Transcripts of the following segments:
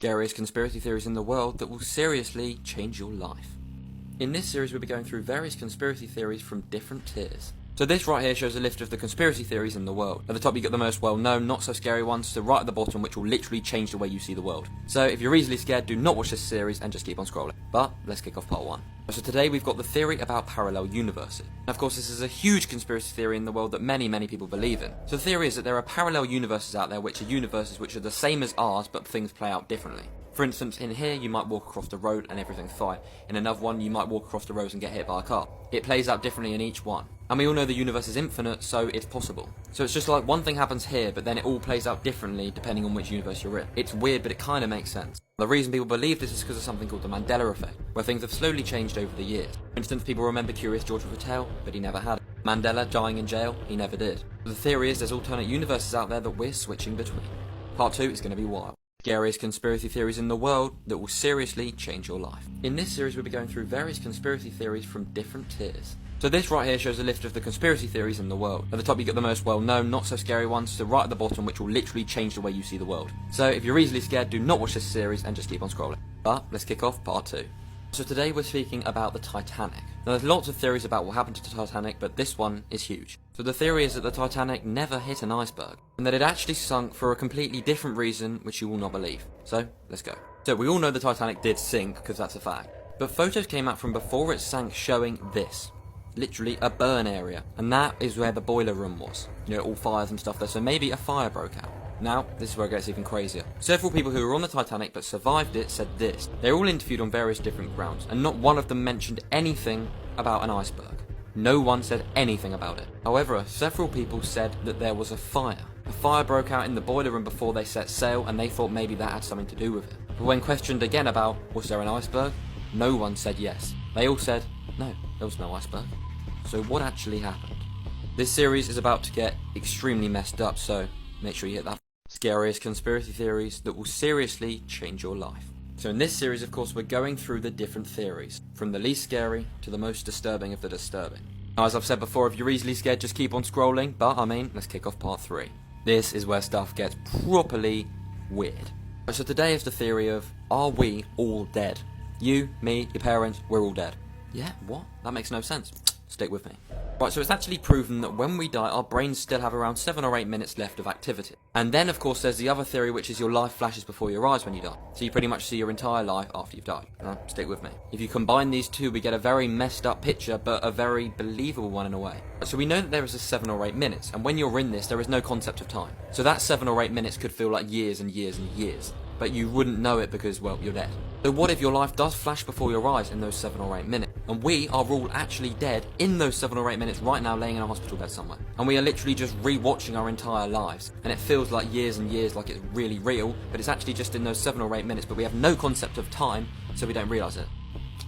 Scariest conspiracy theories in the world that will seriously change your life. In this series we'll be going through various conspiracy theories from different tiers. So this right here shows a list of the conspiracy theories in the world. At the top you got the most well-known, not so scary ones, to right at the bottom which will literally change the way you see the world. So if you're easily scared, do not watch this series and just keep on scrolling. But let's kick off part 1. So today we've got the theory about parallel universes. Now of course this is a huge conspiracy theory in the world that many people believe in. So the theory is that there are parallel universes out there which are universes which are the same as ours but things play out differently. For instance, in here you might walk across the road and everything's fine. In another one you might walk across the road and get hit by a car. It plays out differently in each one. And we all know the universe is infinite, so it's possible. So it's just like one thing happens here, but then it all plays out differently depending on which universe you're in. It's weird, but it kind of makes sense. The reason people believe this is because of something called the Mandela effect, where things have slowly changed over the years. For instance, people remember Curious George with a tail, but he never had it. Mandela dying in jail, he never did. The theory is there's alternate universes out there that we're switching between. Part 2 is going to be wild. Scariest conspiracy theories in the world that will seriously change your life. In this series we'll be going through various conspiracy theories from different tiers. So this right here shows a list of the conspiracy theories in the world. At the top you got the most well-known, not so scary ones, to right at the bottom which will literally change the way you see the world. So if you're easily scared, do not watch this series and just keep on scrolling. But let's kick off part 2. So today we're speaking about the Titanic. Now there's lots of theories about what happened to the Titanic, but this one is huge. So the theory is that the Titanic never hit an iceberg, and that it actually sunk for a completely different reason which you will not believe. So let's go. So we all know the Titanic did sink, because that's a fact. But photos came out from before it sank showing this. Literally a burn area, and that is where the boiler room was. You know, all fires and stuff there, so maybe a fire broke out. Now, this is where it gets even crazier. Several people who were on the Titanic but survived it said this. They were all interviewed on various different grounds, and not one of them mentioned anything about an iceberg. No one said anything about it. However, several people said that there was a fire. A fire broke out in the boiler room before they set sail, and they thought maybe that had something to do with it. But when questioned again about, was there an iceberg? No one said yes. They all said, no, there was no iceberg. So what actually happened? This series is about to get extremely messed up, so make sure you hit that. Scariest conspiracy theories that will seriously change your life. So in this series, of course, we're going through the different theories, from the least scary to the most disturbing of the disturbing. Now, as I've said before, if you're easily scared, just keep on scrolling, but let's kick off part 3. This is where stuff gets properly weird. So today is the theory of, are we all dead? You, me, your parents, we're all dead. Yeah, what? That makes no sense. Stick with me. Right, so it's actually proven that when we die, our brains still have around 7 or 8 minutes left of activity. And then, of course, there's the other theory, which is your life flashes before your eyes when you die. So you pretty much see your entire life after you've died. Stick with me. If you combine these two, we get a very messed up picture, but a very believable one in a way. So we know that there is a 7 or 8 minutes, and when you're in this, there is no concept of time. So that 7 or 8 minutes could feel like years and years and years. But you wouldn't know it because, well, you're dead. So what if your life does flash before your eyes in those 7 or 8 minutes? And we are all actually dead in those 7 or 8 minutes right now, laying in a hospital bed somewhere. And we are literally just re-watching our entire lives. And it feels like years and years, like it's really real, but it's actually just in those 7 or 8 minutes, but we have no concept of time, so we don't realise it.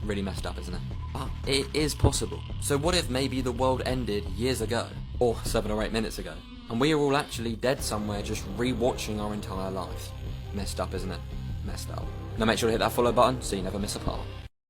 Really messed up, isn't it? But it is possible. So what if maybe the world ended years ago? Or 7 or 8 minutes ago? And we are all actually dead somewhere, just re-watching our entire lives. Messed up, isn't it? Messed up. Now make sure to hit that follow button so you never miss a part.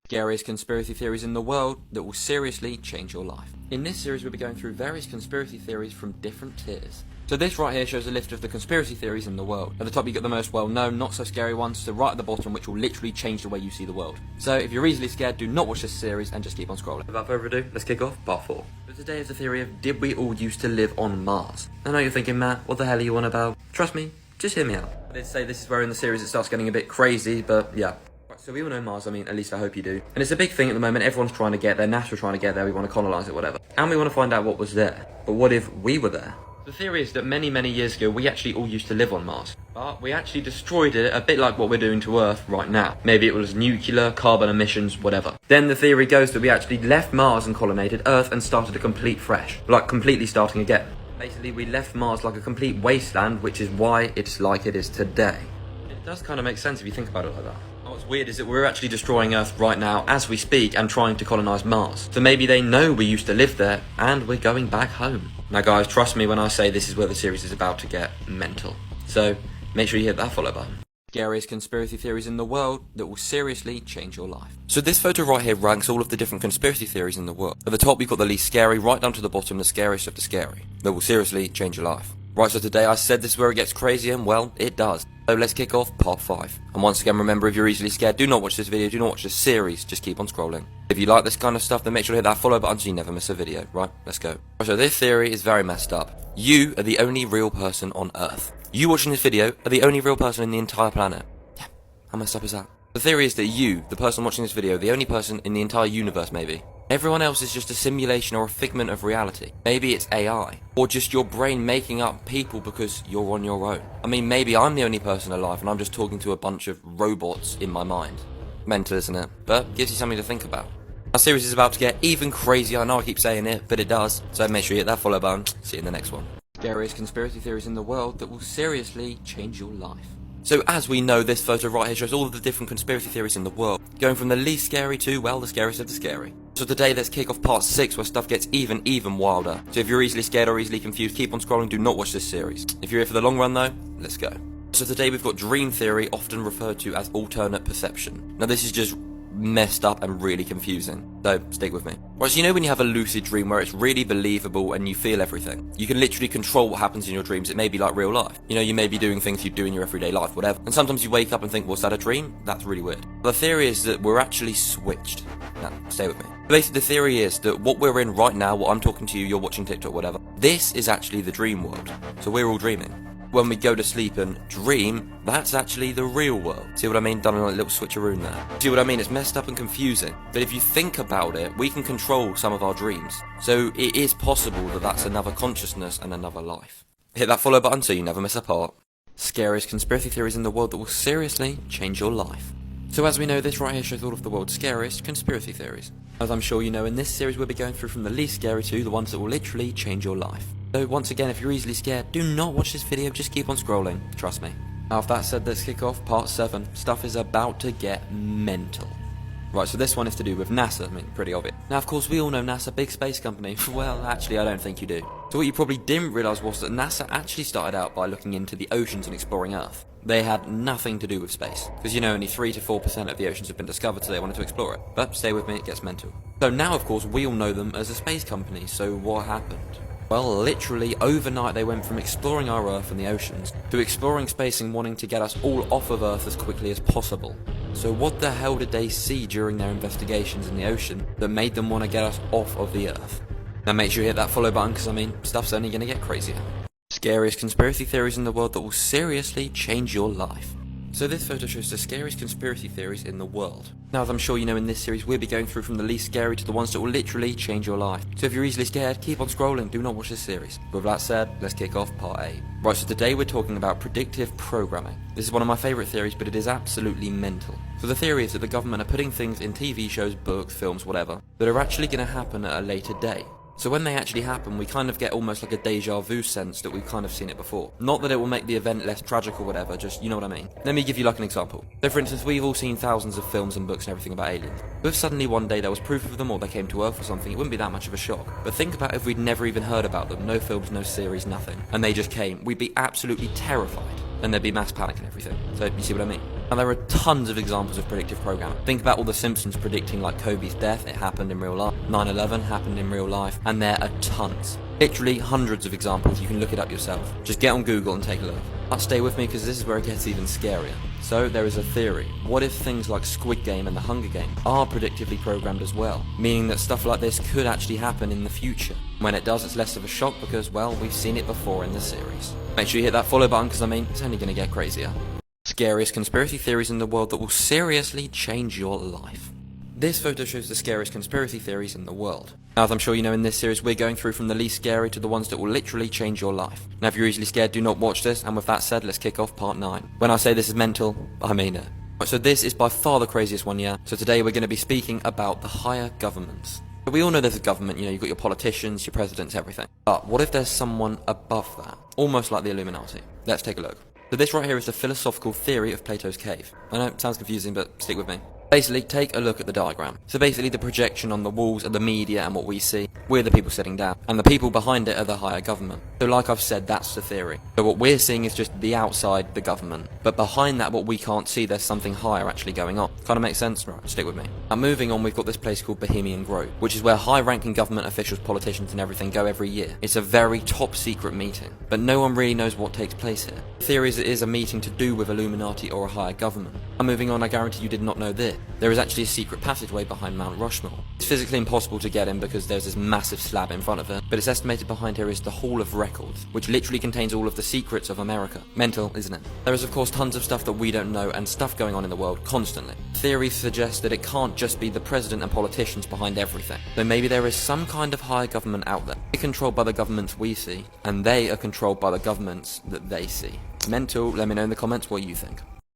Scariest conspiracy theories in the world that will seriously change your life. In this series we'll be going through various conspiracy theories from different tiers. So this right here shows a list of the conspiracy theories in the world. At the top you got the most well-known, not so scary ones, to right at the bottom which will literally change the way you see the world. So if you're easily scared, do not watch this series and just keep on scrolling. Without further ado, let's kick off part 4. So today is the theory of, did we all used to live on Mars? I know you're thinking, Matt, what the hell are you on about? Trust me, just hear me out. I did say this is where in the series it starts getting a bit crazy, but yeah. Right, so we all know Mars, at least I hope you do. And it's a big thing at the moment, everyone's trying to get there, NASA's trying to get there, we want to colonise it, whatever. And we want to find out what was there. But what if we were there? The theory is that many years ago, we actually all used to live on Mars. But we actually destroyed it, a bit like what we're doing to Earth right now. Maybe it was nuclear, carbon emissions, whatever. Then the theory goes that we actually left Mars and colonised Earth and started a complete fresh. Like completely starting again. Basically, we left Mars like a complete wasteland, which is why it's like it is today. It does kind of make sense if you think about it like that. What's weird is that we're actually destroying Earth right now as we speak and trying to colonise Mars. So maybe they know we used to live there and we're going back home. Now guys, trust me when I say this is where the series is about to get mental. So make sure you hit that follow button. Scariest conspiracy theories in the world that will seriously change your life. So this photo right here ranks all of the different conspiracy theories in the world. At the top you've got the least scary, right down to the bottom the scariest of the scary, that will seriously change your life. Right, so today I said this is where it gets crazy, and well, it does. So let's kick off part 5. And once again, remember, if you're easily scared, do not watch this video, do not watch this series, just keep on scrolling. If you like this kind of stuff, then make sure to hit that follow button so you never miss a video. Right, let's go. Right, so this theory is very messed up. You are the only real person on Earth. You watching this video are the only real person in the entire planet. Yeah, how messed up is that? The theory is that you, the person watching this video, are the only person in the entire universe, maybe. Everyone else is just a simulation or a figment of reality. Maybe it's AI, or just your brain making up people because you're on your own. I mean, maybe I'm the only person alive and I'm just talking to a bunch of robots in my mind. Mental, isn't it? But gives you something to think about. Our series is about to get even crazier. I know I keep saying it, but it does. So make sure you hit that follow button. See you in the next one. Scariest conspiracy theories in the world that will seriously change your life. So as we know, this photo right here shows all of the different conspiracy theories in the world, going from the least scary to, well, the scariest of the scary. So today let's kick off part 6 where stuff gets even wilder. So if you're easily scared or easily confused, keep on scrolling, do not watch this series. If you're here for the long run though, let's go. So today we've got dream theory, often referred to as alternate perception. Now this is just messed up and really confusing, so stick with me. Right, so you know when you have a lucid dream where it's really believable and you feel everything? You can literally control what happens in your dreams. It may be like real life. You know, you may be doing things you do in your everyday life, whatever. And sometimes you wake up and think, was that a dream? That's really weird. The theory is that we're actually switched. Now, stay with me. Basically, the theory is that what we're in right now, what I'm talking to you, you're watching TikTok, whatever, this is actually the dream world. So we're all dreaming. When we go to sleep and dream, that's actually the real world. See what I mean? Done a little switcheroo there. See what I mean? It's messed up and confusing. But if you think about it, we can control some of our dreams. So it is possible that that's another consciousness and another life. Hit that follow button so you never miss a part. Scariest conspiracy theories in the world that will seriously change your life. So as we know, this right here shows all of the world's scariest conspiracy theories. As I'm sure you know, in this series we'll be going through from the least scary to the ones that will literally change your life. So once again, if you're easily scared, do not watch this video, just keep on scrolling, trust me. Now with that said, let's kick off part 7. Stuff is about to get mental. Right, so this one is to do with NASA, I mean, pretty obvious. Now of course we all know NASA, big space company. Well, actually I don't think you do. So what you probably didn't realise was that NASA actually started out by looking into the oceans and exploring Earth. They had nothing to do with space, because you know only 3 to 4% of the oceans have been discovered, so they wanted to explore it. But stay with me, it gets mental. So now of course we all know them as a space company, so what happened? Well, literally overnight they went from exploring our Earth and the oceans to exploring space and wanting to get us all off of Earth as quickly as possible. So what the hell did they see during their investigations in the ocean that made them want to get us off of the Earth? Now make sure you hit that follow button because I mean, stuff's only going to get crazier. Scariest conspiracy theories in the world that will seriously change your life. So this photo shows the scariest conspiracy theories in the world. Now as I'm sure you know, in this series we'll be going through from the least scary to the ones that will literally change your life. So if you're easily scared, keep on scrolling, do not watch this series. With that said, let's kick off part 8. Right, so today we're talking about predictive programming. This is one of my favourite theories, but it is absolutely mental. So the theory is that the government are putting things in TV shows, books, films, whatever, that are actually going to happen at a later date. So when they actually happen, we kind of get almost like a deja vu sense that we've kind of seen it before. Not that it will make the event less tragic or whatever, just, you know what I mean. Let me give you like an example. So for instance, we've all seen thousands of films and books and everything about aliens. But if suddenly one day there was proof of them or they came to Earth or something, it wouldn't be that much of a shock. But think about if we'd never even heard about them, no films, no series, nothing, and they just came, we'd be absolutely terrified. And there'd be mass panic and everything. So you see what I mean? And there are tons of examples of predictive programming. Think about all the Simpsons predicting like Kobe's death, it happened in real life. 9/11 happened in real life, and there are tons. Literally hundreds of examples, you can look it up yourself. Just get on Google and take a look. But stay with me because this is where it gets even scarier. So there is a theory. What if things like Squid Game and the Hunger Games are predictively programmed as well? Meaning that stuff like this could actually happen in the future. When it does, it's less of a shock because, well, we've seen it before in the series. Make sure you hit that follow button because I mean, it's only going to get crazier. Scariest conspiracy theories in the world that will seriously change your life. This photo shows the scariest conspiracy theories in the world. Now as I'm sure you know, in this series we're going through from the least scary to the ones that will literally change your life. Now if you're easily scared, do not watch this, and with that said, let's kick off part 9. When I say this is mental, I mean it. So this is by far the craziest one, yeah? So today we're going to be speaking about the higher governments. But we all know there's a government, you know, you've got your politicians, your presidents, everything. But what if there's someone above that? Almost like the Illuminati. Let's take a look. So this right here is the philosophical theory of Plato's cave. I know, it sounds confusing, but stick with me. Basically, take a look at the diagram. So basically the projection on the walls are the media and what we see. We're the people sitting down. And the people behind it are the higher government. So like I've said, that's the theory. So what we're seeing is just the outside, the government. But behind that, what we can't see, there's something higher actually going on. Kind of makes sense? Right, stick with me. Now moving on, we've got this place called Bohemian Grove, which is where high-ranking government officials, politicians and everything go every year. It's a very top-secret meeting, but no one really knows what takes place here. The theory is it is a meeting to do with Illuminati or a higher government. And moving on, I guarantee you did not know this. There is actually a secret passageway behind Mount Rushmore. It's physically impossible to get in because there's this massive slab in front of it, but it's estimated behind here is the Hall of Records, which literally contains all of the secrets of America. Mental, isn't it? There is of course tons of stuff that we don't know and stuff going on in the world constantly. Theories suggest that it can't just be the president and politicians behind everything. So maybe there is some kind of higher government out there. They're controlled by the governments we see, and they are controlled by the governments that they see. Mental, let me know in the comments what you think.